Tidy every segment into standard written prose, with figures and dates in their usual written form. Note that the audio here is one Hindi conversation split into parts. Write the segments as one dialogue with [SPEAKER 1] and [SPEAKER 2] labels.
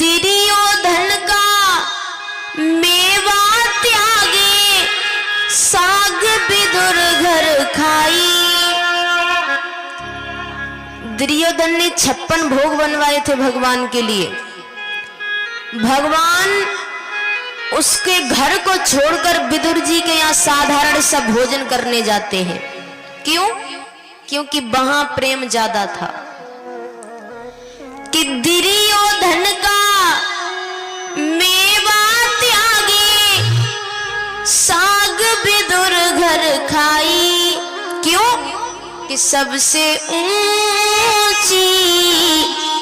[SPEAKER 1] दुर्योधन का मेवा त्यागे, साग विदुर घर खाई। दुर्योधन ने 56 भोग बनवाए थे भगवान के लिए। भगवान उसके घर को छोड़कर विदुर जी के यहाँ साधारण सा भोजन करने जाते हैं। क्यों? क्योंकि वहां प्रेम ज्यादा था। कि दुर्योधन का मेवा त्यागे, साग विदुर घर खाई। क्यों? कि सबसे ऊंची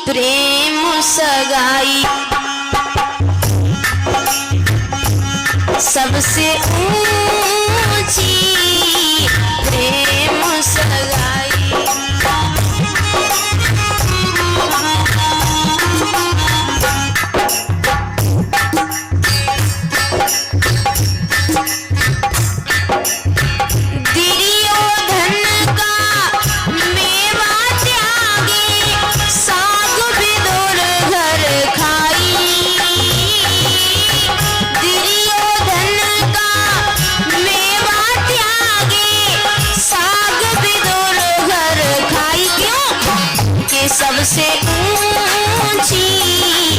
[SPEAKER 1] प्रेम सगाई, सबसे ऊंची प्रेम सगाई। सबसे ऊंची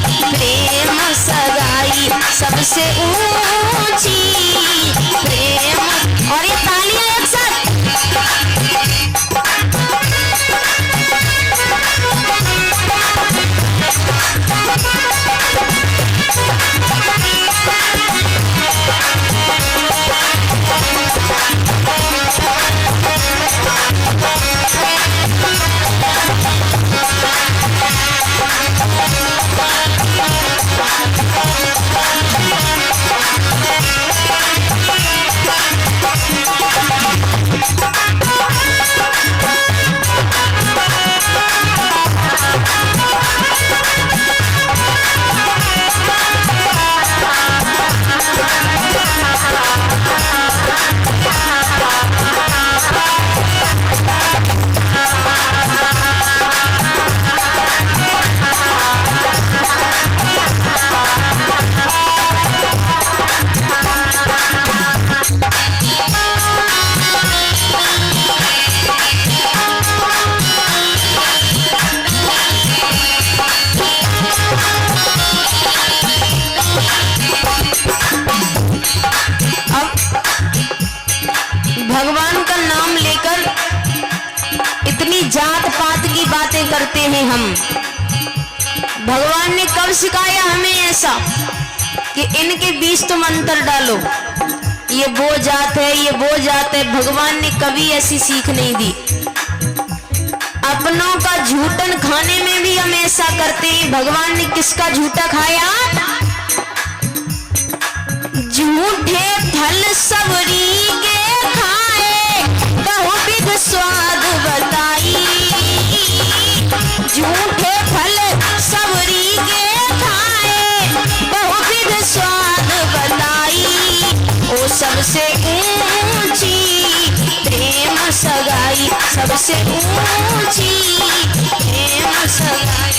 [SPEAKER 1] प्रेम सगाई, सबसे ऊंची प्रेम। और ये तालियां एक साथ। भगवान का नाम लेकर इतनी जात पात की बातें करते हैं हम। भगवान ने कब सिखाया हमें ऐसा कि इनके बीच तुम अंतर डालो, ये वो जात है, ये वो जात है। भगवान ने कभी ऐसी सीख नहीं दी। अपनों का झूठन खाने में भी हम ऐसा करते हैं। भगवान ने किसका झूठा खाया? झूठे फल सबरी के खाए, बहुविध स्वाद बताई। झूठे फल सबरी के खाए, बहुविध स्वाद बताई। ओ सबसे ऊंची प्रेम सगाई, सबसे ऊंची प्रेम सगाई।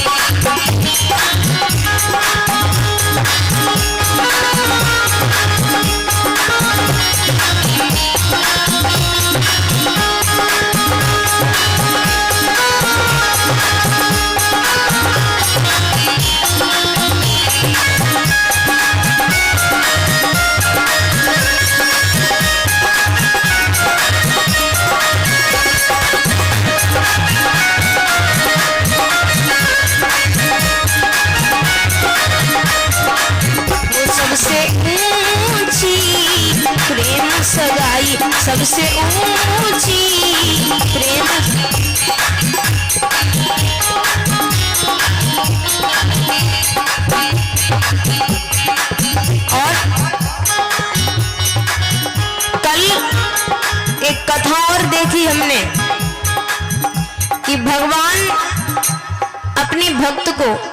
[SPEAKER 1] सगाई, सबसे ऊंची प्रेम। और कल एक कथा और देखी हमने कि भगवान अपने भक्त को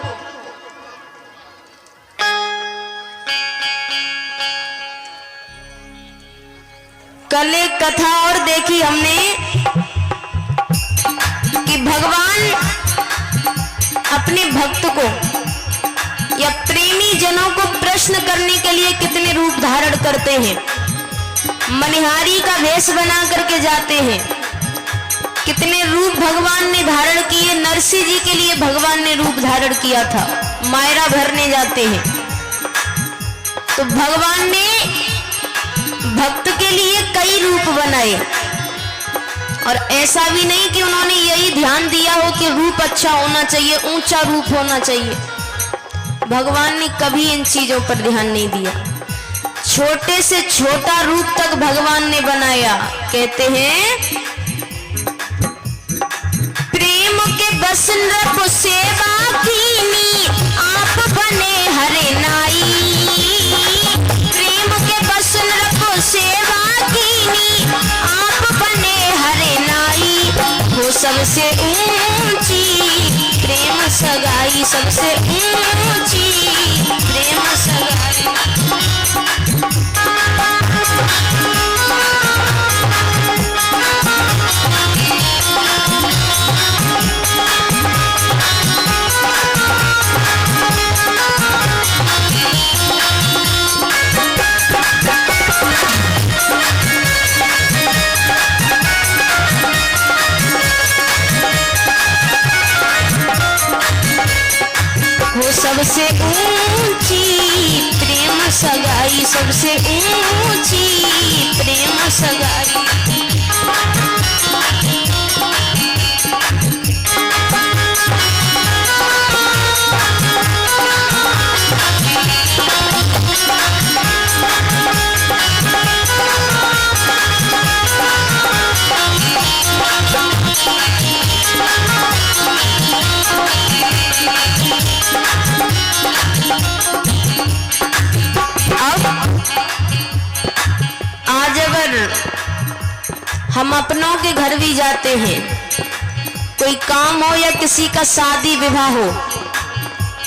[SPEAKER 1] कल एक कथा और देखी हमने कि भगवान अपने भक्त को या जनों को प्रश्न करने के लिए कितने रूप धारण करते हैं। मनिहारी का वेश बना करके जाते हैं। कितने रूप भगवान ने धारण किए। नरसिंह जी के लिए भगवान ने रूप धारण किया था। मायरा भरने जाते हैं तो भगवान ने भक्त के लिए कई रूप बनाए। और ऐसा भी नहीं कि उन्होंने यही ध्यान दिया हो कि रूप अच्छा होना चाहिए, ऊंचा रूप होना चाहिए। भगवान ने कभी इन चीजों पर ध्यान नहीं दिया। छोटे से छोटा रूप तक भगवान ने बनाया। कहते हैं प्रेम के बस नृप सेवा कीनी आप बने हरे नाई। प्रेम के बस नृप सेवा कीनी आप बने हरे नाई। हो सबसे ऊंची प्रेम सगाई, सबसे ऊंची प्रेम सगाई। सबसे ऊंची प्रेम सगाई, सबसे ऊंची प्रेम सगाई। हम अपनों के घर भी जाते हैं, कोई काम हो या किसी का शादी विवाह हो,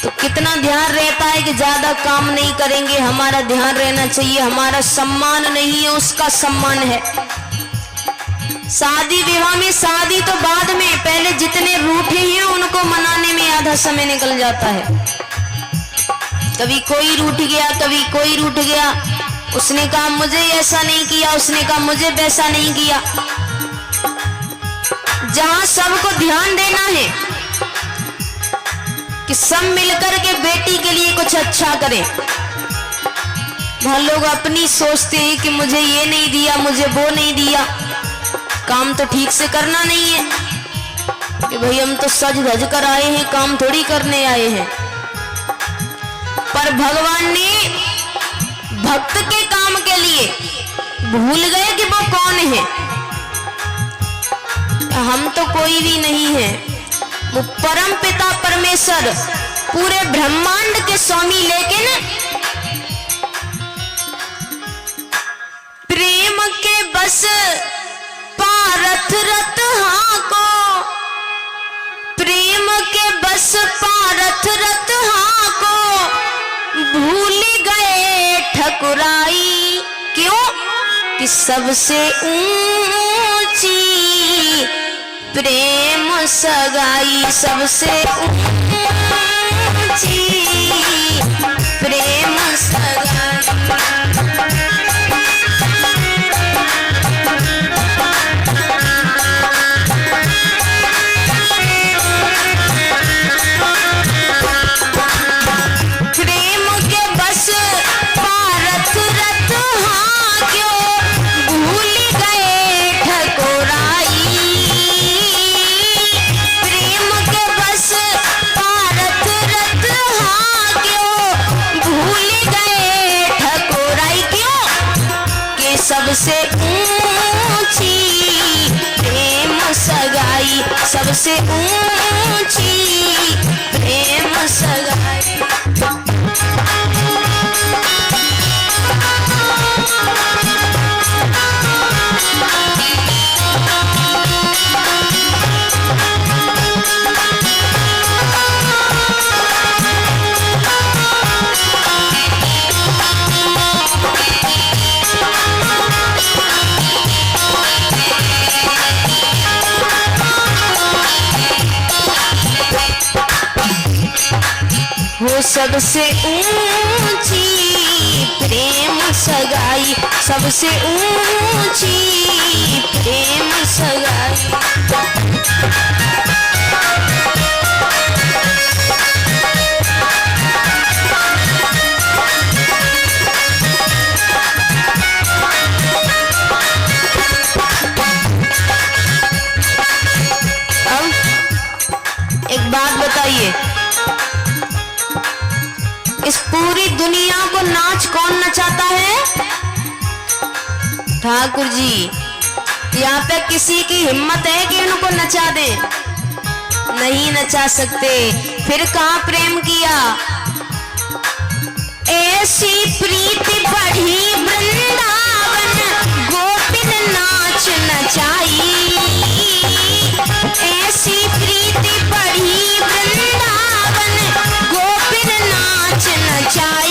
[SPEAKER 1] तो कितना ध्यान रहता है कि ज्यादा काम नहीं करेंगे। हमारा ध्यान रहना चाहिए, हमारा सम्मान नहीं है, उसका सम्मान है। शादी विवाह में, शादी तो बाद में, पहले जितने रूठे हैं उनको मनाने में आधा समय निकल जाता है। कभी कोई रूठ गया, कभी कोई रूठ गया। उसने कहा मुझे ऐसा नहीं किया, उसने कहा मुझे वैसा नहीं किया। जहां सबको ध्यान देना है कि सब मिलकर के बेटी के लिए कुछ अच्छा करें, वहां लोग अपनी सोचते हैं कि मुझे ये नहीं दिया, मुझे वो नहीं दिया। काम तो ठीक से करना नहीं है कि भाई हम तो सज धज कर आए हैं, काम थोड़ी करने आए हैं। पर भगवान ने भक्त के काम के लिए भूल गए कि वो कौन है। हम तो कोई भी नहीं है, वो परम पिता परमेश्वर पूरे ब्रह्मांड के स्वामी। लेकिन प्रेम के बस पारथ रथ हाको, प्रेम के बस पारथ रथ हाको, भूल गए ठकुराई। क्यों? कि सबसे ऊंची प्रेम सगाई, सबसे ऊंची प्रेम सगाई। सबसे ऊंची प्रेम सगाई, सबसे ऊंची प्रेम सगाई। सबसे ऊंची प्रेम सगाई, सबसे ऊंची प्रेम सगाई। एक बात बताइए, इस पूरी दुनिया को नाच कौन नचाता है? ठाकुर जी। यहाँ पे किसी की हिम्मत है कि उनको नचा दे? नहीं नचा सकते। फिर कहाँ प्रेम किया? ऐसी प्रीति बढ़ी वृंदावन, गोपिन नाच नचाई। ऐसी प्रीति बढ़ी वृंदावन, गोपिन नाच नचाई।